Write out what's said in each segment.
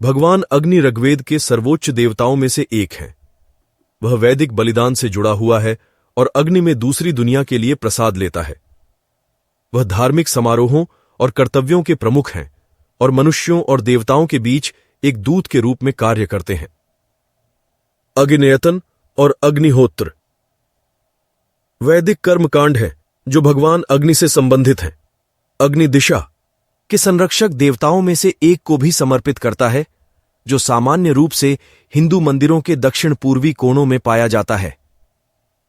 भगवान अग्नि ऋग्वेद के सर्वोच्च देवताओं में से एक हैं। वह वैदिक बलिदान से जुड़ा हुआ है और अग्नि में दूसरी दुनिया के लिए प्रसाद लेता है। वह धार्मिक समारोहों और कर्तव्यों के प्रमुख हैं और मनुष्यों और देवताओं के बीच एक दूत के रूप में कार्य करते हैं। अग्नियतन और अग्निहोत्र वैदिक कर्मकांड है जो भगवान अग्नि से संबंधित हैं। अग्नि दिशा के संरक्षक देवताओं में से एक को भी समर्पित करता है, जो सामान्य रूप से हिंदू मंदिरों के दक्षिण पूर्वी कोनों में पाया जाता है।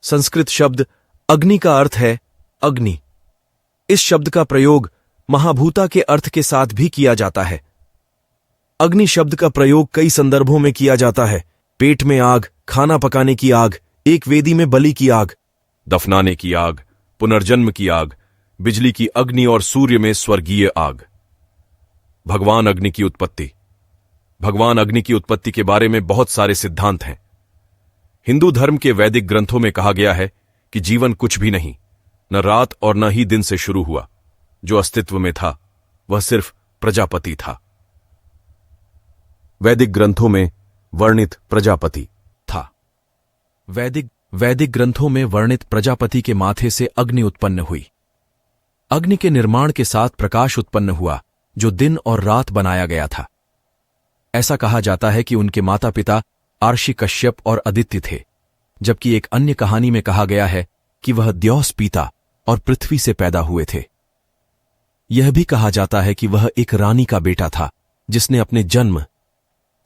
संस्कृत शब्द अग्नि का अर्थ है अग्नि। इस शब्द का प्रयोग महाभूता के अर्थ के साथ भी किया जाता है। अग्नि शब्द का प्रयोग कई संदर्भों में किया जाता है। पेट में आग, खाना पकाने की आग, एक वेदी में बलि की आग, दफनाने की आग, पुनर्जन्म की आग, बिजली की अग्नि और सूर्य में स्वर्गीय आग। भगवान अग्नि की उत्पत्ति। भगवान अग्नि की उत्पत्ति के बारे में बहुत सारे सिद्धांत हैं। हिंदू धर्म के वैदिक ग्रंथों में कहा गया है कि जीवन कुछ भी नहीं, न रात और न ही दिन से शुरू हुआ। जो अस्तित्व में था वह सिर्फ प्रजापति था। वैदिक ग्रंथों में वर्णित प्रजापति था। वैदिक ग्रंथों में वर्णित प्रजापति के माथे से अग्नि उत्पन्न हुई। अग्नि के निर्माण के साथ प्रकाश उत्पन्न हुआ, जो दिन और रात बनाया गया था। ऐसा कहा जाता है कि उनके माता पिता आर्षि, कश्यप और अदित्य थे, जबकि एक अन्य कहानी में कहा गया है कि वह द्यौस पीता और पृथ्वी से पैदा हुए थे। यह भी कहा जाता है कि वह एक रानी का बेटा था, जिसने अपने जन्म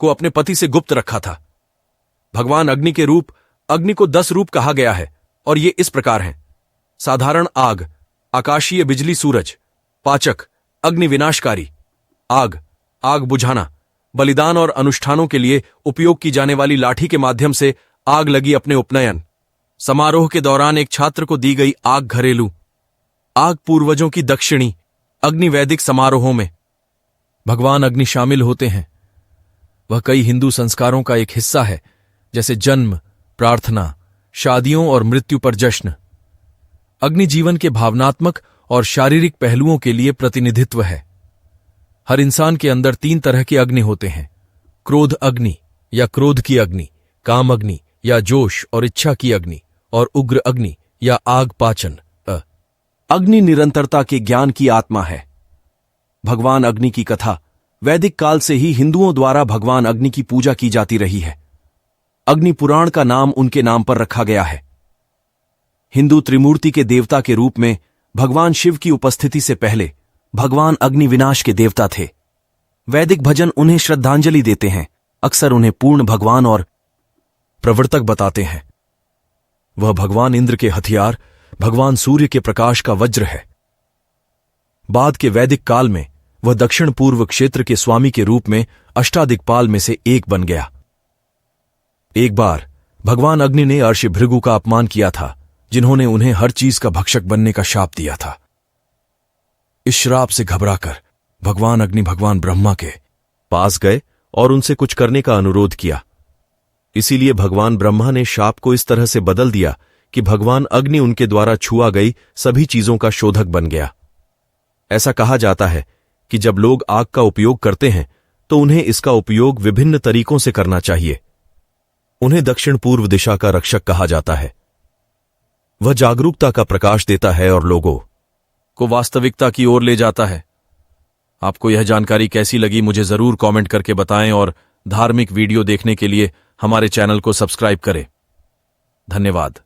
को अपने पति से गुप्त रखा था। भगवान अग्नि के रूप अग्नि को 10 रूप कहा गया है और ये इस प्रकार हैं: साधारण आग, आकाशीय बिजली सूरज, पाचक, अग्नि विनाशकारी, आग, आग बुझाना, बलिदान और अनुष्ठानों के लिए उपयोग की जाने वाली लाठी के माध्यम से आग लगी अपने उपनयन, समारोह के दौरान एक छात्र को दी गई आग, घरेलू आग, पूर्वजों की दक्षिणी अग्नि। वैदिक समारोहों में भगवान अग्नि शामिल होते हैं। वह कई हिंदू संस्कारों का एक हिस्सा है, जैसे जन्म, प्रार्थना, शादियों और मृत्यु पर जश्न। अग्नि जीवन के भावनात्मक और शारीरिक पहलुओं के लिए प्रतिनिधित्व है। हर इंसान के अंदर 3 तरह के अग्नि होते हैं: क्रोध अग्नि या क्रोध की अग्नि, काम अग्नि या जोश और इच्छा की अग्नि, और उग्र अग्नि या आग पाचन। अग्नि निरंतरता के ज्ञान की आत्मा है। भगवान अग्नि की कथा वैदिक काल से ही हिंदुओं द्वारा भगवान अग्नि की पूजा की जाती रही है। अग्नि पुराण का नाम उनके नाम पर रखा गया है। हिंदू त्रिमूर्ति के देवता के रूप में भगवान शिव की उपस्थिति से पहले भगवान अग्नि विनाश के देवता थे। वैदिक भजन उन्हें श्रद्धांजलि देते हैं, अक्सर उन्हें पूर्ण भगवान और प्रवर्तक बताते हैं। वह भगवान इंद्र के हथियार, भगवान सूर्य के प्रकाश का वज्र है। बाद के वैदिक काल में वह दक्षिण पूर्व क्षेत्र के स्वामी के रूप में अष्टादिक्पाल में से एक बन गया। एक बार भगवान अग्नि ने अर्षि भृगु का अपमान किया था, जिन्होंने उन्हें हर चीज का भक्षक बनने का शाप दिया था। इस श्राप से घबराकर भगवान अग्नि भगवान ब्रह्मा के पास गए और उनसे कुछ करने का अनुरोध किया। इसीलिए भगवान ब्रह्मा ने शाप को इस तरह से बदल दिया कि भगवान अग्नि उनके द्वारा छुआ गई सभी चीजों का शोधक बन गया। ऐसा कहा जाता है कि जब लोग आग का उपयोग करते हैं तो उन्हें इसका उपयोग विभिन्न तरीकों से करना चाहिए। उन्हें दक्षिण पूर्व दिशा का रक्षक कहा जाता है। वह जागरूकता का प्रकाश देता है और लोगों को वास्तविकता की ओर ले जाता है। आपको यह जानकारी कैसी लगी मुझे जरूर कमेंट करके बताएं और धार्मिक वीडियो देखने के लिए हमारे चैनल को सब्सक्राइब करें। धन्यवाद।